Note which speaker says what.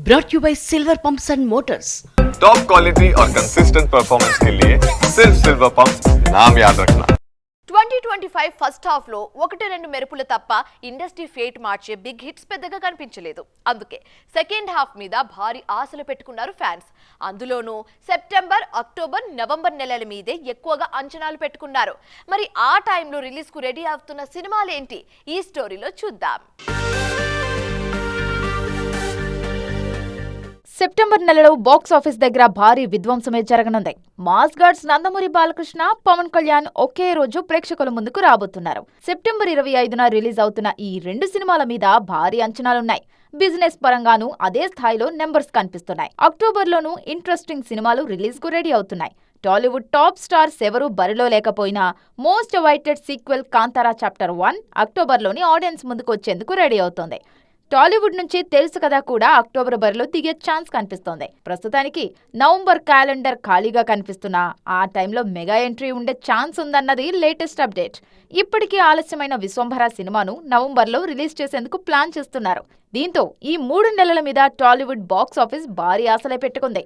Speaker 1: brought you by Silver Pumps and Motors.
Speaker 2: Top quality और consistent performance के लिए सिर्फ सिल्वर पंप्स नाम याद रखना.
Speaker 3: 2025 ఫస్ట్ హాఫ్ లో ఒకటి రెండు మెరుపులు తప్ప ఇండస్ట్రీ ఫేట్ మార్చే బిగ్ హిట్స్ పెద్దగా కనిపించలేదు. అందుకే సెకండ్ హాఫ్ మీద భారీ ఆశలు పెట్టుకున్నారు ఫ్యాన్స్. అందులోనూ సెప్టెంబర్, అక్టోబర్, నవంబర్ నెలల మీదే ఎక్కువగా అంచనాలు పెట్టుకున్నారు. మరి ఆ టైంలో రిలీజ్ కు రెడీ అవుతున్న సినిమాలేంటి ఈ స్టోరీలో చూద్దాం.
Speaker 4: సెప్టెంబర్ నెలలో బాక్స్ ఆఫీస్ దగ్గర భారీ విధ్వంసమే జరగనుంది. మాస్ గార్డ్స్ నందమూరి బాలకృష్ణ, పవన్ కళ్యాణ్ ఒకే రోజు ప్రేక్షకుల ముందుకు రాబోతున్నారు. సెప్టెంబర్ 25న రిలీజ్ అవుతున్న ఈ రెండు సినిమాల మీద భారీ అంచనాలున్నాయి. బిజినెస్ పరంగానూ అదే స్థాయిలో నెంబర్స్ కనిపిస్తున్నాయి. అక్టోబర్లోనూ ఇంట్రెస్టింగ్ సినిమాలు రిలీజ్ కు రెడీ అవుతున్నాయి. టాలీవుడ్ టాప్ స్టార్స్ ఎవరూ బరిలో లేకపోయినా most awaited sequel Kantara chapter 1 అక్టోబర్లోని ఆడియన్స్ ముందుకు వచ్చేందుకు రెడీ అవుతోంది. టాలీవుడ్ నుంచి తెలుసు కదా కూడా అక్టోబర్ బరిలో దిగే ఛాన్స్ కనిపిస్తోంది. ప్రస్తుతానికి నవంబర్ క్యాలెండర్ ఖాళీగా కనిపిస్తున్నా ఆ టైంలో మెగా ఎంట్రీ ఉండే ఛాన్స్ ఉందన్నది లేటెస్ట్ అప్డేట్. ఇప్పటికీ ఆలస్యమైన విశ్వంభర సినిమాను నవంబర్లో రిలీజ్ చేసేందుకు ప్లాన్ చేస్తున్నారు. దీంతో ఈ 3 నెలల మీద టాలీవుడ్ బాక్స్ ఆఫీస్ భారీ ఆశలే పెట్టుకుంది.